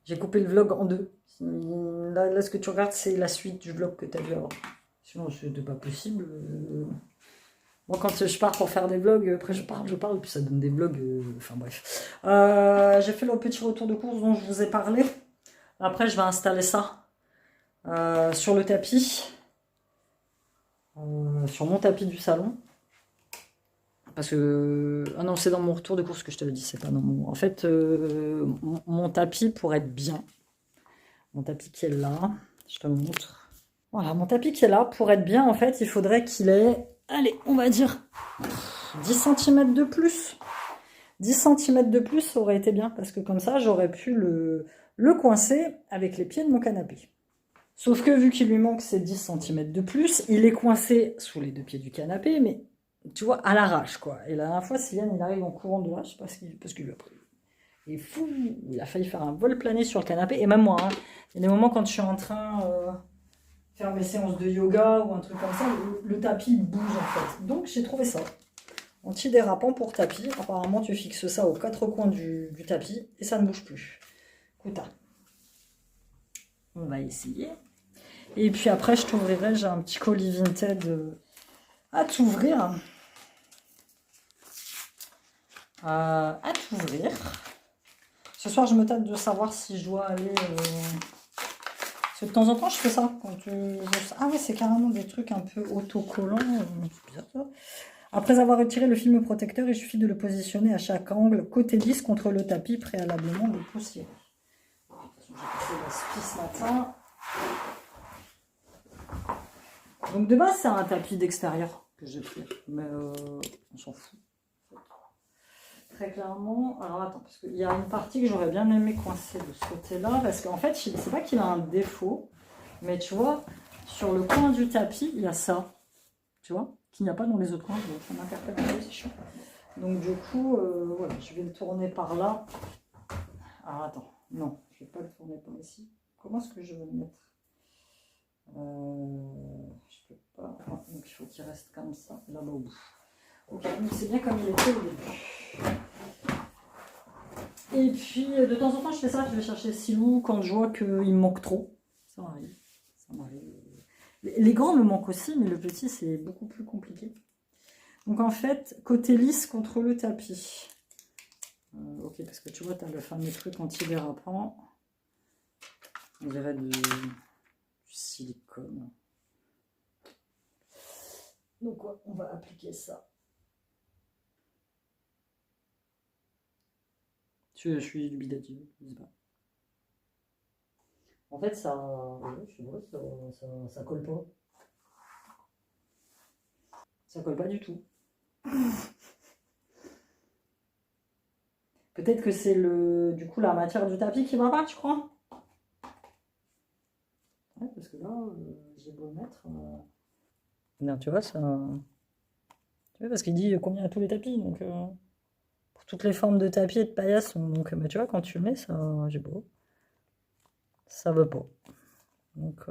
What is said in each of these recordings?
J'ai coupé le vlog en deux. Là, ce que tu regardes, c'est la suite du vlog que tu as vu avant. Sinon, c'était pas possible. Moi, quand je pars pour faire des vlogs, après je parle, puis ça donne des vlogs. Enfin bref. J'ai fait le petit retour de course dont je vous ai parlé. Après, je vais installer ça sur le tapis. Sur mon tapis du salon. Parce que... Ah non, c'est dans mon retour de course que je t'avais dit, c'est pas dans mon... En fait, mon tapis, pour être bien, mon tapis qui est là, je te montre. Voilà, mon tapis qui est là, pour être bien, en fait, il faudrait qu'il ait, allez, on va dire 10 cm de plus. 10 cm de plus, ça aurait été bien, parce que comme ça, j'aurais pu le coincer avec les pieds de mon canapé. Sauf que vu qu'il lui manque ces 10 cm de plus, il est coincé sous les deux pieds du canapé, mais tu vois, à l'arrache, quoi. Et la dernière fois, Yann, il arrive en courant de là, je sais pas parce qu'il lui a pris. Il est fou, il a failli faire un vol plané sur le canapé, et même moi, hein. Il y a des moments quand je suis en train de faire mes séances de yoga ou un truc comme ça, le tapis bouge en fait. Donc j'ai trouvé ça. Antidérapant pour tapis. Apparemment, tu fixes ça aux quatre coins du tapis et ça ne bouge plus. Écoute, on va essayer. Et puis après, je t'ouvrirai. J'ai un petit colis Vinted à t'ouvrir. À t'ouvrir. Ce soir, je me tâte de savoir si je dois aller... Parce que de temps en temps, je fais ça. Ah ouais, c'est carrément des trucs un peu autocollants. C'est bizarre ça. Après avoir retiré le film protecteur, il suffit de le positionner à chaque angle, côté lisse contre le tapis, préalablement de poussière. J'ai passé la spi ce matin. Donc de base, c'est un tapis d'extérieur que j'ai pris, mais on s'en fout. Très clairement. Alors attends, parce qu'il y a une partie que j'aurais bien aimé coincer de ce côté-là, parce qu'en fait, c'est pas qu'il a un défaut, mais tu vois, sur le coin du tapis, il y a ça, tu vois, qu'il n'y a pas dans les autres coins, donc ça m'interpelle un peu, c'est chiant. Donc du coup, voilà, je vais le tourner par là. Alors attends, non, je ne vais pas le tourner par ici. Comment est-ce que je vais le mettre? Je peux pas. Ah, donc il faut qu'il reste comme ça, là-bas au bout. Ok, donc c'est bien comme il était au début. Et puis de temps en temps, je fais ça, je vais chercher Silou quand je vois qu'il me manque trop. Ça m'arrive. Ça m'arrive. Les grands me manquent aussi, mais le petit, c'est beaucoup plus compliqué. Donc en fait, côté lisse contre le tapis. Ok, parce que tu vois, tu as le fameux truc anti-dérapant. On dirait du silicone. Donc ouais, on va appliquer ça. Je suis dubitatif, je sais pas. En fait, ça, je vois, ça colle pas. Ça colle pas du tout. Peut-être que c'est du coup la matière du tapis qui va pas, tu crois? Ouais, parce que là, j'ai beau le mettre. Non, tu vois, ça. Tu vois, parce qu'il dit combien à tous les tapis, donc pour toutes les formes de tapis et de paillasses. Donc, mais tu vois, quand tu le mets, ça, j'ai beau. Ça veut pas. Donc,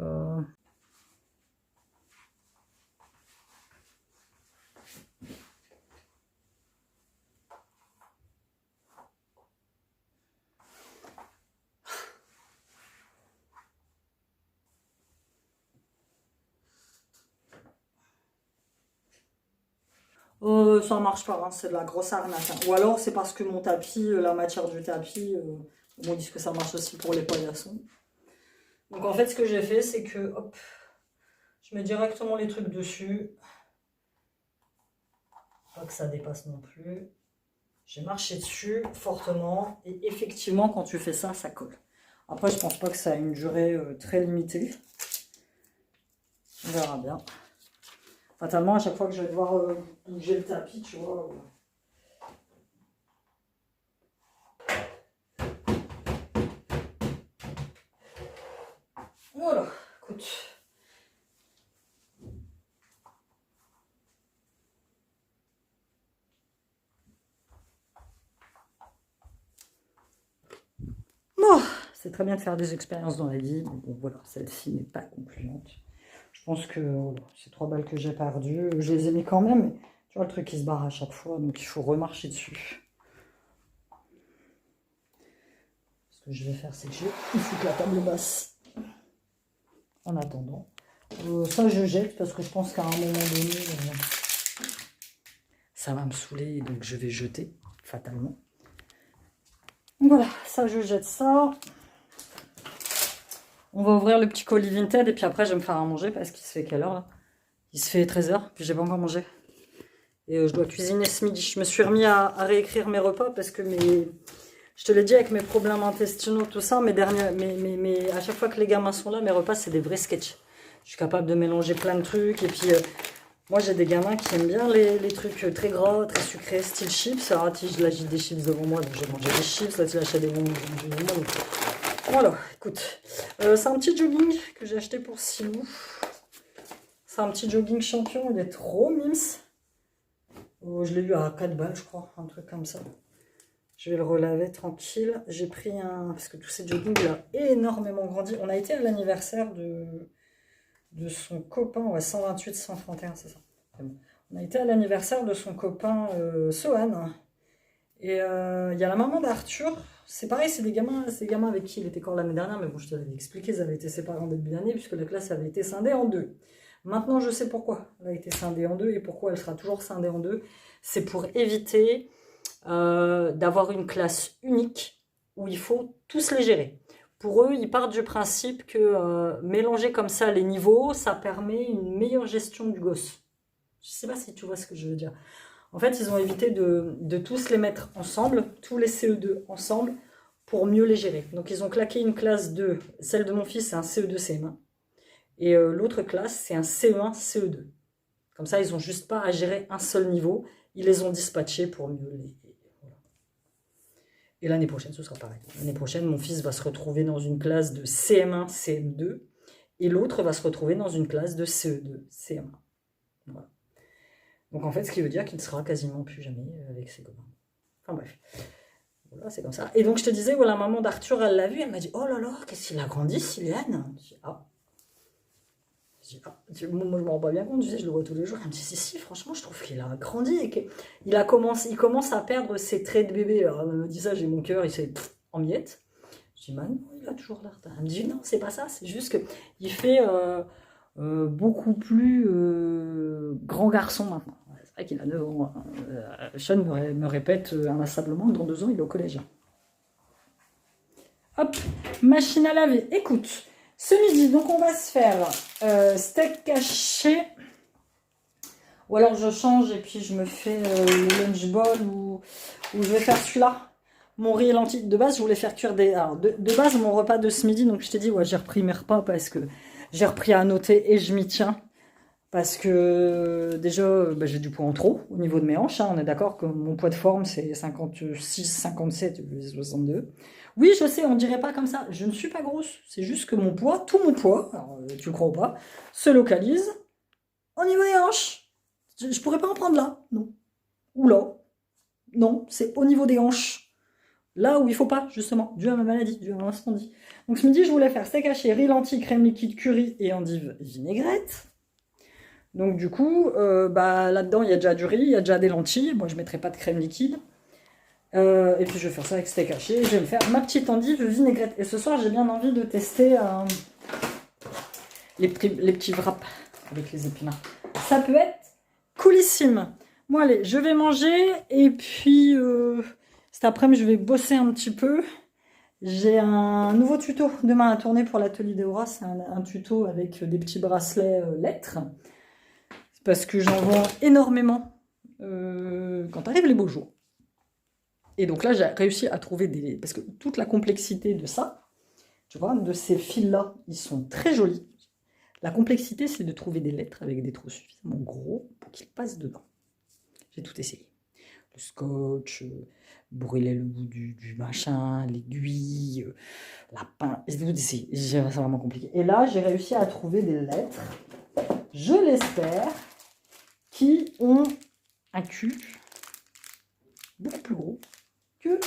ça marche pas, hein, c'est de la grosse arnaque, hein. Ou alors c'est parce que mon tapis, la matière du tapis, on dit que ça marche aussi pour les paillassons. Donc en fait, ce que j'ai fait, c'est que hop, je mets directement les trucs dessus. Pas que ça dépasse non plus. J'ai marché dessus fortement et effectivement, quand tu fais ça, ça colle. Après, je pense pas que ça a une durée très limitée. On verra bien. Fatalement, à chaque fois que je vais devoir bouger le tapis, tu vois. Voilà, écoute. Bon, c'est très bien de faire des expériences dans la vie, mais bon, voilà, celle-ci n'est pas concluante. Je pense que voilà, ces 3 balles que j'ai perdues, je les ai mis quand même, mais tu vois, le truc qui se barre à chaque fois, donc il faut remarcher dessus. Ce que je vais faire, c'est que je vais foutre la table basse. En attendant. Ça, je jette parce que je pense qu'à un moment donné, ça va me saouler. Donc, je vais jeter, fatalement. Voilà, ça, je jette ça. On va ouvrir le petit colis Vinted et puis après, je vais me faire à manger parce qu'il se fait quelle heure là? Il se fait 13 h, puis j'ai pas encore mangé. Et je dois cuisiner ce midi. Je me suis remis à réécrire mes repas parce que je te l'ai dit, avec mes problèmes intestinaux, tout ça, à chaque fois que les gamins sont là, mes repas, c'est des vrais sketchs. Je suis capable de mélanger plein de trucs. Et puis, moi, j'ai des gamins qui aiment bien les trucs très gras, très sucrés, style chips. Alors, là, j'ai des chips devant moi, donc j'ai mangé des chips. Là, tu achètes des bonbons devant moi. Donc... Voilà, écoute. C'est un petit jogging que j'ai acheté pour Silou. C'est un petit jogging champion, il est trop mimes. Je l'ai eu à 4 balles, je crois, un truc comme ça. Je vais le relaver tranquille. J'ai pris un... Parce que tous ces joggings, il a énormément grandi. On a été à l'anniversaire de son copain, ouais, 128, 131, c'est ça. On a été à l'anniversaire de son copain Sohan. Et il y a la maman d'Arthur. C'est pareil, c'est des gamins avec qui il était encore l'année dernière. Mais bon, je te l'avais expliqué, ils avaient été séparés en début d'année puisque la classe avait été scindée en deux. Maintenant, je sais pourquoi elle a été scindée en deux et pourquoi elle sera toujours scindée en deux. C'est pour éviter d'avoir une classe unique où il faut tous les gérer. Pour eux, ils partent du principe que mélanger comme ça les niveaux, ça permet une meilleure gestion du gosse. Je ne sais pas si tu vois ce que je veux dire. En fait, ils ont évité de tous les mettre ensemble, tous les CE2 ensemble, pour mieux les gérer. Donc, ils ont claqué une classe de... Celle de mon fils, c'est un CE2, CM1. Et l'autre classe, c'est un CE1, CE2. Comme ça, ils n'ont juste pas à gérer un seul niveau. Ils les ont dispatchés pour mieux les... Voilà. Et l'année prochaine, ce sera pareil. L'année prochaine, mon fils va se retrouver dans une classe de CM1, CM2. Et l'autre va se retrouver dans une classe de CE2, CM1. Voilà. Donc en fait, ce qui veut dire qu'il ne sera quasiment plus jamais avec ses copains. Enfin bref. Voilà, c'est comme ça. Et donc je te disais, voilà, maman d'Arthur, elle l'a vu, elle m'a dit, oh là là, qu'est-ce qu'il a grandi, Sylviane? Je dis, ah. Moi, je ne me rends pas bien compte, je le vois tous les jours. Elle me dit, si, franchement, je trouve qu'il a grandi et qu'il commence à perdre ses traits de bébé. Alors, elle me dit ça, j'ai mon cœur, il s'est en miettes. Je dis, man, il a toujours l'air. Elle me dit, non, c'est pas ça, c'est juste qu'il fait beaucoup plus grand garçon maintenant. C'est vrai qu'il a 9 ans. Sean me répète inlassablement, dans 2 ans, il est au collège. Hop, machine à laver. Écoute, ce midi, donc on va se faire steak haché. Ou alors je change et puis je me fais le lunch bowl ou je vais faire celui-là. Mon riz et lentilles. De base, je voulais faire cuire des... Alors, de base, mon repas de ce midi, donc je t'ai dit, ouais, j'ai repris mes repas parce que j'ai repris à noter et je m'y tiens. Parce que déjà, j'ai du poids en trop au niveau de mes hanches. Hein. On est d'accord que mon poids de forme, c'est 56, 57, 62. Oui, je sais, on dirait pas comme ça. Je ne suis pas grosse. C'est juste que mon poids, tout mon poids, alors, tu le crois ou pas, se localise au niveau des hanches. Je pourrais pas en prendre là, non. Ou là. Non, c'est au niveau des hanches. Là où il faut pas, justement, dû à ma maladie, dû à mon incendie. Donc ce midi, je voulais faire steak haché, riz, lentilles, crème liquide, curry et endive vinaigrette. Donc du coup, là-dedans, il y a déjà du riz, il y a déjà des lentilles. Moi, je ne mettrai pas de crème liquide. Et puis, je vais faire ça avec steak haché. Je vais me faire ma petite endive vinaigrette. Et ce soir, j'ai bien envie de tester les petits wraps avec les épinards. Ça peut être coolissime. Bon, allez, je vais manger. Et puis, cet après-midi, je vais bosser un petit peu. J'ai un nouveau tuto demain à tourner pour l'atelier d'Aura. C'est un tuto avec des petits bracelets lettres. Parce que j'en vends énormément quand arrivent les beaux jours. Et donc là, j'ai réussi à trouver des... Parce que toute la complexité de ça, tu vois, de ces fils-là, ils sont très jolis. La complexité, c'est de trouver des lettres avec des trous suffisamment gros pour qu'ils passent dedans. J'ai tout essayé. Le scotch, brûler le bout du machin, l'aiguille, la pince. J'ai tout essayé. C'est vraiment compliqué. Et là, j'ai réussi à trouver des lettres, je l'espère, qui ont un cul beaucoup plus gros que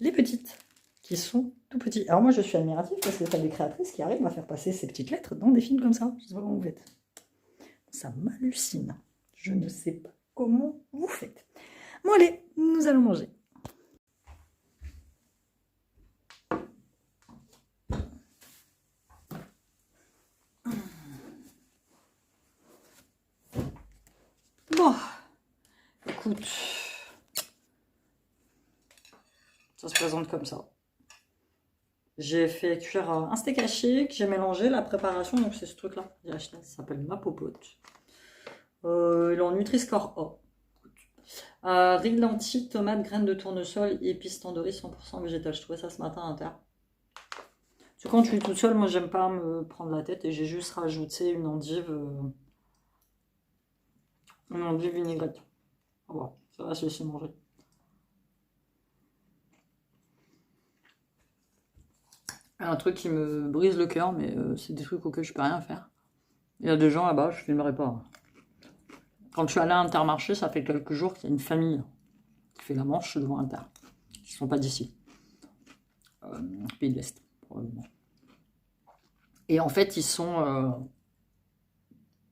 les petites, qui sont tout petits. Alors moi, je suis admirative parce que tu as des créatrices qui arrivent à faire passer ces petites lettres dans des films comme ça. Je sais pas comment vous faites. Ça m'hallucine. Je ne sais pas comment vous faites. Bon allez, nous allons manger. écoute, ça se présente comme ça. J'ai fait cuire un steak haché que j'ai mélangé, la préparation, donc c'est ce truc-là. J'ai acheté, ça s'appelle Ma Popote. Il est en Nutri-Score A. Riz de lentilles, tomates, graines de tournesol, épices tandoori 100% végétal. Je trouvais ça ce matin à terre. Parce que quand je suis toute seule, moi j'aime pas me prendre la tête et j'ai juste rajouté une endive vinaigrette. Voilà, ça va se laisser manger. Un truc qui me brise le cœur, mais c'est des trucs auxquels je peux rien faire. Il y a des gens là-bas, je filmerai pas. Quand je suis allée à Intermarché, ça fait quelques jours qu'il y a une famille qui fait la manche devant Inter. Ils sont pas d'ici. Pays de l'Est, probablement. Et en fait, ils sont...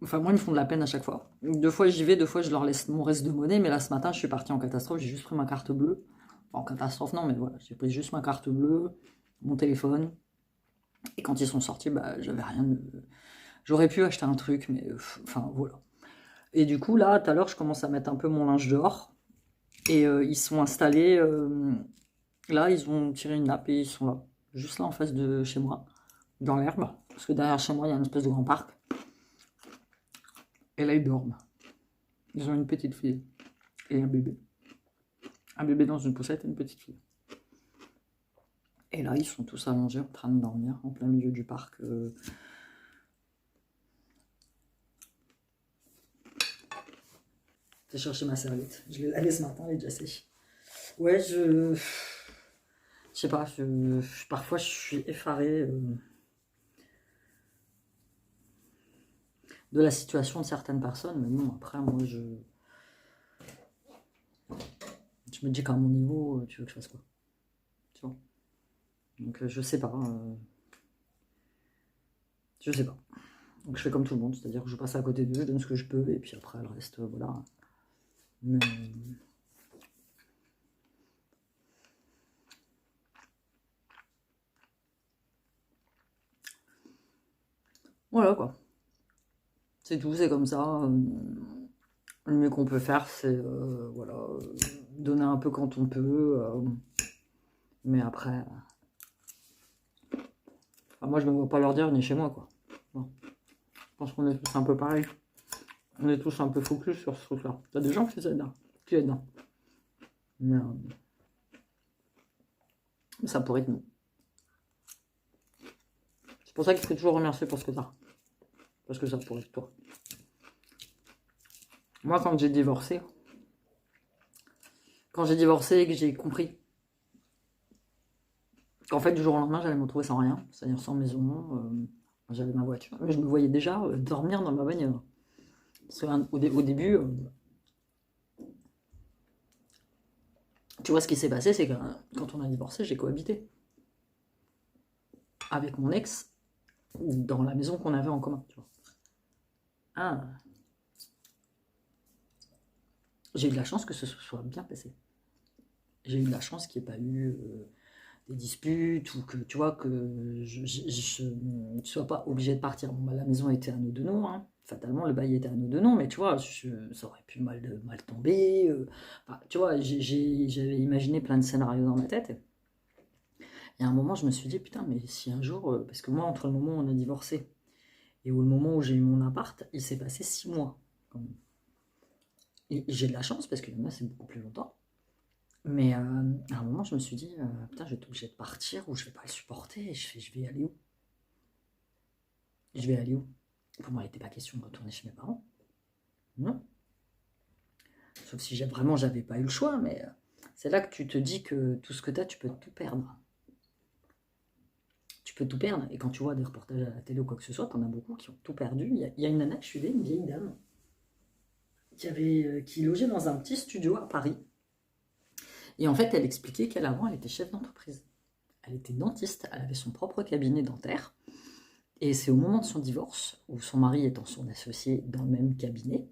Enfin, moi, ils me font de la peine à chaque fois. 2 fois, j'y vais, 2 fois, je leur laisse mon reste de monnaie. Mais là, ce matin, je suis partie en catastrophe. J'ai juste pris ma carte bleue. Enfin, en catastrophe, non, mais voilà. J'ai pris juste ma carte bleue, mon téléphone. Et quand ils sont sortis, bah, j'avais rien de... J'aurais pu acheter un truc, mais... Enfin, voilà. Et du coup, là, tout à l'heure, je commence à mettre un peu mon linge dehors. Et ils sont installés... là, ils ont tiré une nappe et ils sont là. Juste là, en face de chez moi. Dans l'herbe. Parce que derrière chez moi, il y a une espèce de grand parc. Et là, ils dorment. Ils ont une petite fille et un bébé. Un bébé dans une poussette et une petite fille. Et là, ils sont tous allongés en train de dormir en plein milieu du parc. J'ai cherché ma serviette. Je l'ai lavée ce matin, elle est déjà sèche. Ouais, je sais pas, parfois je suis effarée de la situation de certaines personnes, mais bon, après, moi, je me dis qu'à mon niveau, tu veux que je fasse quoi? Tu vois? Donc, je sais pas. Je sais pas. Donc, je fais comme tout le monde, c'est-à-dire que je passe à côté d'eux, je donne ce que je peux, et puis après, le reste, voilà. Mais... voilà, quoi. C'est tout, c'est comme ça. Le mieux qu'on peut faire, c'est voilà, donner un peu quand on peut. Mais après, enfin, moi je ne me vois pas leur dire venez chez moi, quoi. Non. Je pense qu'on est tous un peu pareil. On est tous un peu focus sur ce truc-là. Il y a des gens qui aident. Qui aident. Mais ça pourrait être nous. C'est pour ça qu'il faut toujours remercier pour ce que tu as. Parce que ça pourrait être toi. Moi, quand j'ai divorcé et que j'ai compris qu'en fait, du jour au lendemain, j'allais me retrouver sans rien, c'est-à-dire sans maison, j'avais ma voiture, mais je me voyais déjà dormir dans ma bagnole. Parce qu'au début, tu vois, ce qui s'est passé, c'est que quand on a divorcé, j'ai cohabité avec mon ex dans la maison qu'on avait en commun. Tu vois. Ah, j'ai eu de la chance que ce soit bien passé. J'ai eu de la chance qu'il n'y ait pas eu des disputes ou que tu vois que je ne sois pas obligée de partir. Bon, bah, la maison était à nous deux noms, hein. Fatalement le bail était à nous deux noms, mais tu vois, ça aurait pu mal tomber. Enfin, tu vois, j'avais imaginé plein de scénarios dans ma tête. Et à un moment, je me suis dit, putain, mais si un jour, parce que moi, entre le moment où on a divorcé et le moment où j'ai eu mon appart, il s'est passé 6 mois. Quand même. Et j'ai de la chance parce que là, c'est beaucoup plus longtemps. Mais à un moment, je me suis dit, putain, je vais être obligée de partir ou je vais pas le supporter. Et je vais aller où? Je vais aller où? Pour moi, il n'était pas question de retourner chez mes parents. Non. Sauf si j'avais pas eu le choix, mais c'est là que tu te dis que tout ce que tu as, tu peux tout perdre. Tu peux tout perdre. Et quand tu vois des reportages à la télé ou quoi que ce soit, t'en as beaucoup qui ont tout perdu. Il y a une nana que je suivais, une vieille dame, qui logeait dans un petit studio à Paris. Et en fait, elle expliquait qu'avant, elle était chef d'entreprise. Elle était dentiste, elle avait son propre cabinet dentaire. Et c'est au moment de son divorce, où son mari étant son associé dans le même cabinet,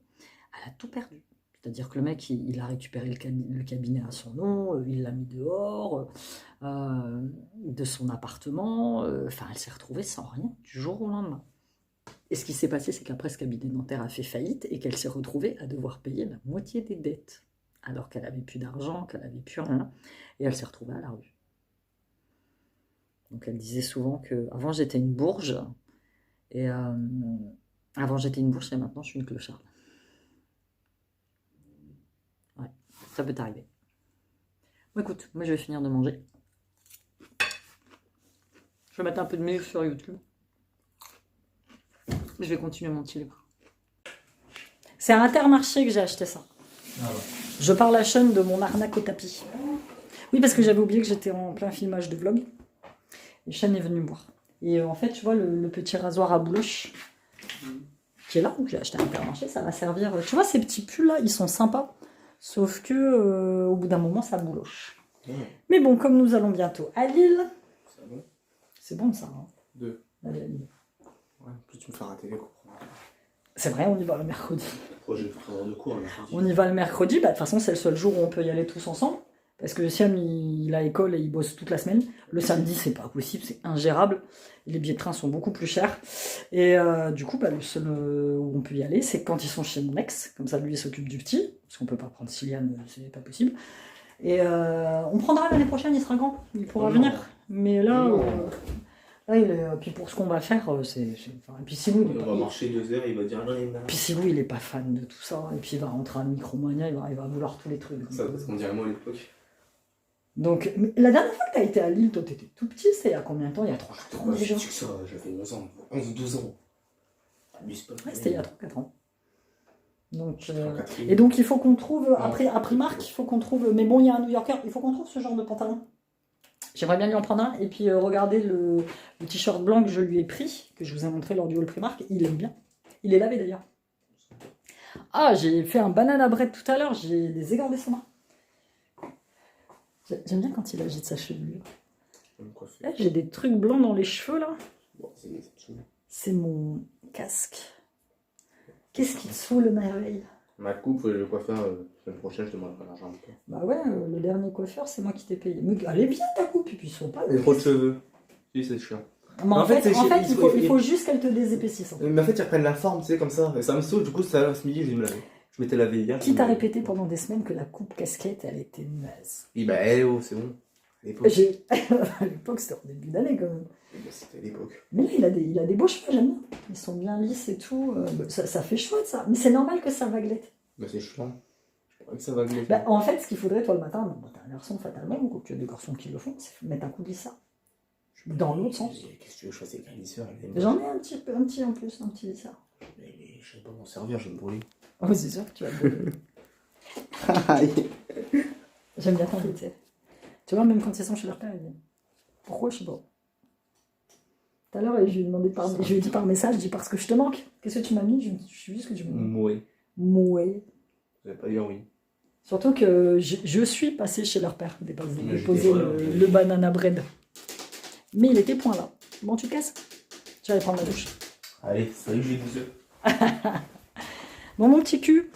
elle a tout perdu. C'est-à-dire que le mec, il a récupéré le cabinet à son nom, il l'a mis dehors de son appartement. Enfin, elle s'est retrouvée sans rien du jour au lendemain. Et ce qui s'est passé, c'est qu'après, ce cabinet dentaire a fait faillite et qu'elle s'est retrouvée à devoir payer la moitié des dettes alors qu'elle avait plus d'argent, qu'elle avait plus rien, et elle s'est retrouvée à la rue. Donc elle disait souvent que avant j'étais une bourge, et avant j'étais une bourge et maintenant je suis une clocharde. Ouais, ça peut t'arriver. Bon, écoute, moi je vais finir de manger. Je vais mettre un peu de musique sur YouTube. Je vais continuer mon petit livre. C'est à Intermarché que j'ai acheté ça. Ah ouais. Je parle à Sean de mon arnaque au tapis. Oui, parce que j'avais oublié que j'étais en plein filmage de vlog. Et Sean est venu me voir. Et en fait, tu vois, le petit rasoir à bouloche qui est là, que j'ai acheté à Intermarché, ça va servir. Tu vois, ces petits pulls là, ils sont sympas. Sauf que au bout d'un moment, ça bouloche. Ouais. Mais bon, comme nous allons bientôt à Lille. C'est bon. C'est bon ça. Hein. 2. Allez, allez. Ouais, plus tu me fais rater les cours. C'est vrai, on y va le mercredi. Projet de cours le mercredi. On y va le mercredi, bah, de toute façon c'est le seul jour où on peut y aller tous ensemble. Parce que Siam il a école et il bosse toute la semaine. Le samedi c'est pas possible, c'est ingérable. Les billets de train sont beaucoup plus chers. Et du coup, bah, le seul où on peut y aller, c'est quand ils sont chez mon ex. Comme ça lui il s'occupe du petit. Parce qu'on peut pas prendre Siliane, c'est pas possible. Et on prendra l'année prochaine, il sera grand. Il pourra venir. Mais là... puis pour ce qu'on va faire, c'est... Enfin, et puis Silou, on va marcher 2 heures, il va dire rien. Puis Silou, il est pas fan de tout ça. Et puis il va rentrer à Micromania, il va vouloir tous les trucs. Ça, parce qu'on dirait moi à l'époque. Donc, la dernière fois que tu as été à Lille, toi, t'étais tout petit, c'était il y a combien de temps? Il y a 3-4 ans déjà. Ça, j'avais 11 ans, 11-12 ans. Ouais, c'était il y a 3-4 ans. Donc, et donc il faut qu'on trouve, après à Primark, il faut qu'on trouve, mais bon, il y a un New Yorker, il faut qu'on trouve ce genre de pantalon. J'aimerais bien lui en prendre un. Et puis regardez le t-shirt blanc que je lui ai pris, que je vous ai montré lors du haul Primark. Il aime bien. Il est lavé d'ailleurs. Ah, j'ai fait un banana bread tout à l'heure. J'ai des égardés sur moi. J'aime bien quand il agite sa chevelure. Là, j'ai des trucs blancs dans les cheveux là. C'est mon casque. Qu'est-ce qui te saoule, merveille? Ma coupe, le coiffeur, la semaine prochaine, je demanderai l'argent. Bah ouais, le dernier coiffeur, c'est moi qui t'ai payé. Mais elle est bien ta coupe, et puis ils sont pas... Il y a trop de cheveux. Si, c'est chiant. Mais en fait il faut juste qu'elle te désépaississe. Mais en fait, ils reprennent la forme, tu sais, comme ça. Et ça me saoule, du coup, ça, ce midi, je vais me laver. Je m'étais lavé hier. Qui t'a répété pendant des semaines que la coupe casquette, elle était naze? Oui, bah, oh, c'est bon. À l'époque, c'était en début d'année quand même. C'était à l'époque. Mais là, il a des beaux cheveux, j'aime bien. Ils sont bien lisses et tout. Ça fait chouette, ça. Mais c'est normal que ça vaguelette. Bah, c'est chiant. Je crois que ça vaguelette. Bah, en fait, ce qu'il faudrait, toi, le matin, bon, t'es un garçon fatalement, ou tu as des garçons qui le font, c'est mettre un coup de glissard. Dans l'autre sens. Qu'est-ce que tu veux choisir avec un glisseur? J'en ai un petit en plus, un petit glissard. Mais je sais pas m'en servir, je vais me brûler. Oh, c'est sûr que tu vas te brûler. J'aime bien t'inviter. Tu vois, même quand ils sont chez leur père, ils disent pourquoi, je sais pas. Tout à l'heure, je lui ai demandé je lui ai dit par message, je dis parce que je te manque. Qu'est-ce que tu m'as mis? Je suis juste que tu m'as mis. Mouais. Mouais. Vous n'avez pas dit oui. Surtout que je suis passée chez leur père déposer le banana bread. Mais il était point là. Bon, tu te casses? Tu vas aller prendre la douche. Allez, salut, j'ai 10 œufs. Bon, mon petit cul.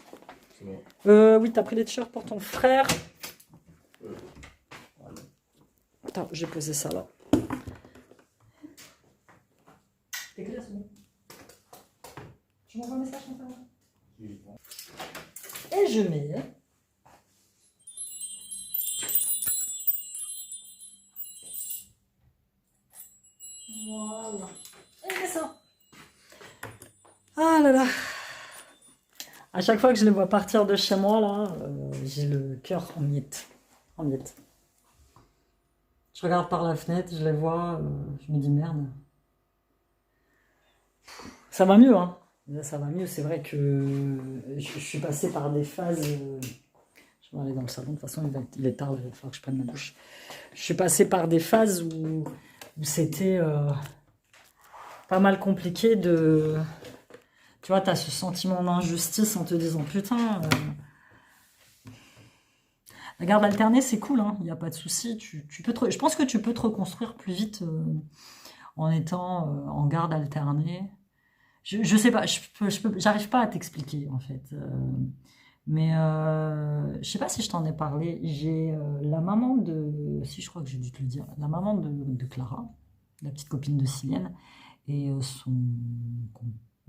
C'est bon. Oui, t'as pris des t-shirts pour ton frère. Attends, j'ai posé ça là. T'es clair, c'est bon. Tu m'envoies un message comme ça? Oui. Et je mets... Voilà. Et je mets ça. Ah là là. À chaque fois que je les vois partir de chez moi, là, j'ai le cœur en miettes. En miettes. Je regarde par la fenêtre, je les vois, je me dis merde. Ça va mieux, hein. Ça va mieux, c'est vrai que je suis passée par des phases... je vais aller dans le salon, de toute façon il est tard, il va falloir que je prenne ma douche. Je suis passée par des phases où c'était pas mal compliqué de... Tu vois, tu as ce sentiment d'injustice en te disant putain... La garde alternée, c'est cool, hein, il n'y a pas de souci. Je pense que tu peux te reconstruire plus vite en étant en garde alternée. Je sais pas, j'arrive pas à t'expliquer en fait. Mais je sais pas si je t'en ai parlé. J'ai la maman de... Si, je crois que j'ai dû te le dire. La maman de Clara, la petite copine de Siliane, et son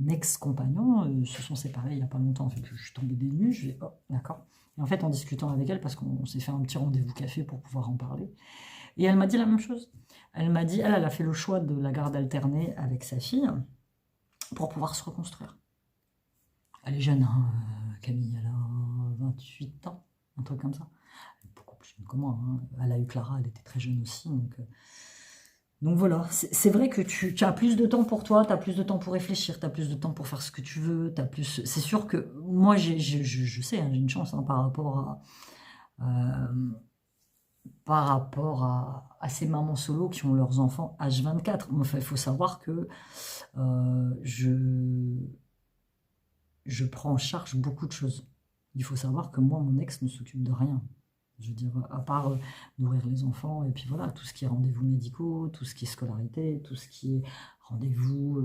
ex-compagnon se sont séparés il n'y a pas longtemps. Fait que je suis tombée des nues, je vais, oh, d'accord. Et en fait, en discutant avec elle, parce qu'on s'est fait un petit rendez-vous café pour pouvoir en parler, et elle m'a dit la même chose. Elle m'a dit, elle a fait le choix de la garde alternée avec sa fille pour pouvoir se reconstruire. Elle est jeune, hein, Camille, elle a 28 ans, un truc comme ça. Elle est beaucoup plus jeune que moi. Hein. Elle a eu Clara, elle était très jeune aussi. Donc voilà, c'est vrai que tu as plus de temps pour toi, tu as plus de temps pour réfléchir, tu as plus de temps pour faire ce que tu veux, c'est sûr que moi, je sais, hein, j'ai une chance hein, par rapport à ces mamans solo qui ont leurs enfants H24. Enfin, il faut savoir que je prends en charge beaucoup de choses. Il faut savoir que moi, mon ex ne s'occupe de rien. Je veux dire, à part nourrir les enfants, et puis voilà, tout ce qui est rendez-vous médicaux, tout ce qui est scolarité, tout ce qui est rendez-vous,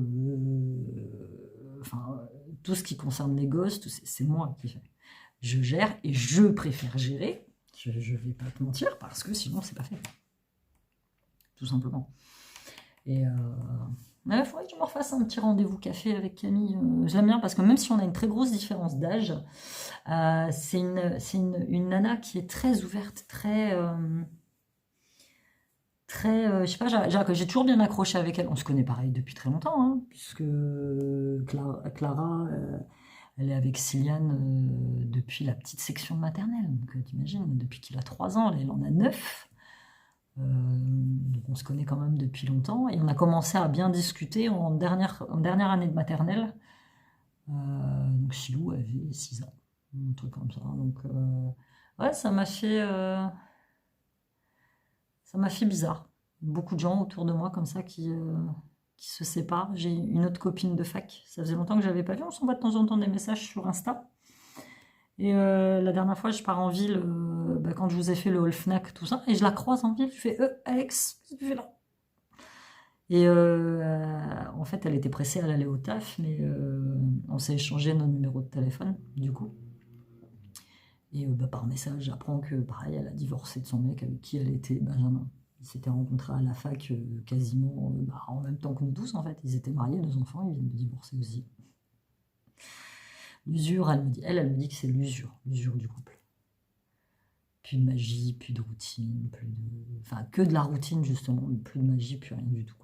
enfin, tout ce qui concerne les gosses, c'est moi qui fais. Je gère, et je préfère gérer, je vais pas te mentir, parce que sinon, c'est pas fait. Tout simplement. Et il faudrait que je me refasse un petit rendez-vous café avec Camille. Je l'aime bien parce que même si on a une très grosse différence d'âge, c'est une nana qui est très ouverte, très je sais pas, j'ai toujours bien accroché avec elle. On se connaît pareil depuis très longtemps, hein, puisque Clara, elle est avec Cyliane depuis la petite section de maternelle. Donc t'imagines, depuis qu'il a 3 ans, là, elle en a 9. Donc on se connaît quand même depuis longtemps et on a commencé à bien discuter en dernière année de maternelle. Donc Chilou avait 6 ans, un truc comme ça. Donc ouais, ça m'a fait bizarre. Beaucoup de gens autour de moi comme ça qui se séparent. J'ai une autre copine de fac, ça faisait longtemps que j'avais pas vu. On s'envoie de temps en temps des messages sur Insta. Et la dernière fois, je pars en ville, quand je vous ai fait le hall Fnac, tout ça, et je la croise en ville, je fais Alex, qu'est-ce que tu fais là? Et en fait, elle était pressée, elle allait au taf, mais on s'est échangé nos numéros de téléphone, du coup. Et par message, j'apprends que, pareil, elle a divorcé de son mec avec qui elle était, Benjamin. Ils s'étaient rencontrés à la fac quasiment en même temps que nous tous, en fait. Ils étaient mariés, 2 enfants, ils viennent de divorcer aussi. L'usure, elle me dit que c'est l'usure du couple. Plus de magie, plus de routine, enfin, que de la routine, justement, mais plus de magie, plus rien du tout.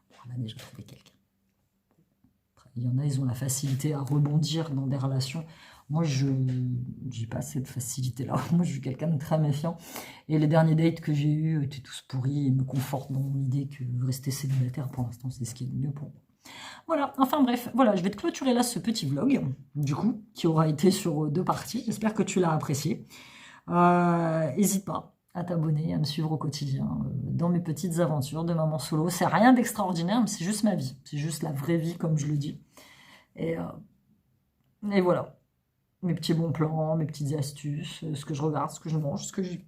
Bon, elle a déjà trouvé quelqu'un. Après, il y en a, ils ont la facilité à rebondir dans des relations. Moi, je n'ai pas cette facilité-là. Moi, je suis quelqu'un de très méfiant. Et les derniers dates que j'ai eus étaient tous pourris et me confortent dans mon idée que rester célibataire, pour l'instant, c'est ce qui est le mieux pour moi. Voilà, enfin bref, voilà, je vais te clôturer là ce petit vlog, du coup, qui aura été sur 2 parties. J'espère que tu l'as apprécié. N'hésite pas à t'abonner, à me suivre au quotidien dans mes petites aventures de maman solo. C'est rien d'extraordinaire, mais c'est juste ma vie. C'est juste la vraie vie, comme je le dis. Et voilà. Mes petits bons plans, mes petites astuces, ce que je regarde, ce que je mange, ce que je...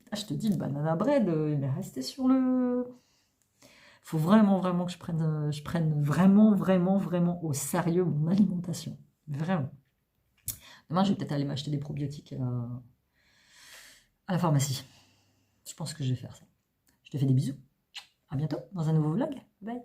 Ah, je te dis, le banana bread, il est resté sur le... Faut vraiment que je prenne vraiment au sérieux mon alimentation. Vraiment. Demain, je vais peut-être aller m'acheter des probiotiques à la pharmacie. Je pense que je vais faire ça. Je te fais des bisous. À bientôt dans un nouveau vlog. Bye.